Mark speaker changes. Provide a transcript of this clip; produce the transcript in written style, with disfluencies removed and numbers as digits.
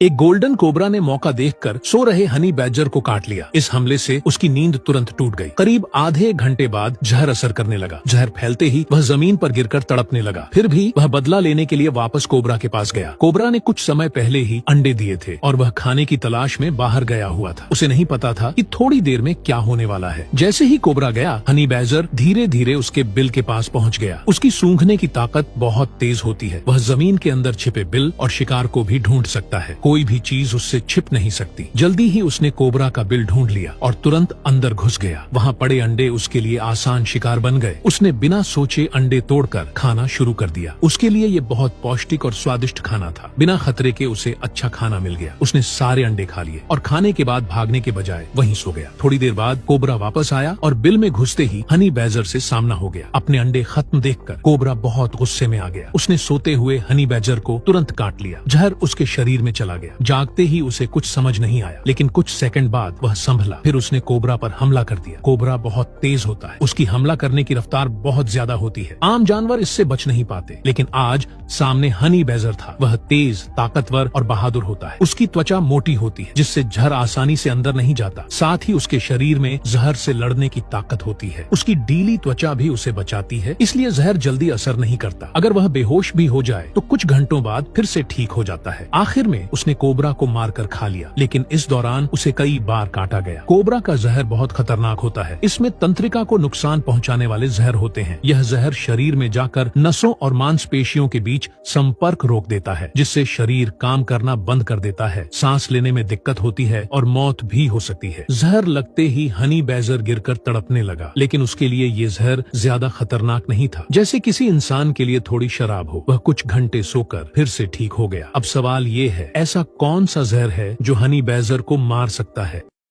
Speaker 1: एक golden cobra ने मौका देखकर सो रहे हनी बैडजर को काट लिया। इस हमले से उसकी नींद तुरंत टूट गई। करीब आधे घंटे बाद जहर असर करने लगा। जहर फैलते ही वह जमीन पर गिरकर तड़पने लगा। फिर भी वह बदला लेने के लिए वापस कोबरा के पास गया। कोबरा ने कुछ समय पहले ही अंडे दिए थे और वह खाने की तलाश में बाहर गया हुआ था। उसे नहीं पता था कि थोड़ी देर में क्या होने वाला है। जैसे ही कोबरा गया, हनी बैडजर धीरे धीरे उसके बिल के पास पहुंच गया। उसकी सूंघने की ताकत बहुत तेज होती है। वह जमीन के अंदर छिपे बिल और शिकार को भी ढूंढ सकता है। कोई भी चीज उससे छिप नहीं सकती। जल्दी ही उसने कोबरा का बिल ढूंढ लिया और तुरंत अंदर घुस गया। वहाँ पड़े अंडे उसके लिए आसान शिकार बन गए। उसने बिना सोचे अंडे तोड़कर खाना शुरू कर दिया। उसके लिए ये बहुत पौष्टिक और स्वादिष्ट खाना था। बिना खतरे के उसे अच्छा खाना मिल गया। उसने सारे अंडे खा लिए और खाने के बाद भागने के बजाय वहीं सो गया। थोड़ी देर बाद कोबरा वापस आया और बिल में घुसते ही हनी बैडजर से सामना हो गया। अपने अंडे खत्म देखकर कोबरा बहुत गुस्से में आ गया। उसने सोते हुए हनी बैडजर को तुरंत काट लिया। जहर उसके शरीर में चला गया। जागते ही उसे कुछ समझ नहीं आया, लेकिन कुछ सेकंड बाद वह संभला। फिर उसने कोबरा पर हमला कर दिया। कोबरा बहुत तेज होता है। उसकी हमला करने की रफ्तार बहुत ज्यादा होती है। आम जानवर इससे बच नहीं पाते, लेकिन आज सामने हनी बैडजर था। वह तेज, ताकतवर और बहादुर होता है। उसकी त्वचा मोटी होती है, जिससे जहर आसानी से अंदर नहीं जाता। साथ ही उसके शरीर में जहर से लड़ने की ताकत होती है। उसकी ढीली त्वचा भी उसे बचाती है, इसलिए जहर जल्दी असर नहीं करता। अगर वह बेहोश भी हो जाए तो कुछ घंटों बाद फिर से ठीक हो जाता है। आखिर में उसने कोबरा को मारकर खा लिया, लेकिन इस दौरान उसे कई बार काटा गया। कोबरा का जहर बहुत खतरनाक होता है। इसमें तंत्रिका को नुकसान पहुंचाने वाले जहर होते हैं। यह जहर शरीर में जाकर नसों और मांसपेशियों के बीच संपर्क रोक देता है, जिससे शरीर काम करना बंद कर देता है। सांस लेने में दिक्कत होती है और मौत भी हो सकती है। जहर लगते ही हनी बैडजर गिरकर तड़पने लगा, लेकिन उसके लिए ये जहर ज्यादा खतरनाक नहीं था। जैसे किसी इंसान के लिए थोड़ी शराब हो। वह कुछ घंटे सोकर फिर से ठीक हो गया। अब सवाल ये है, ऐसा कौन सा जहर है जो हनी बैडजर को मार सकता है?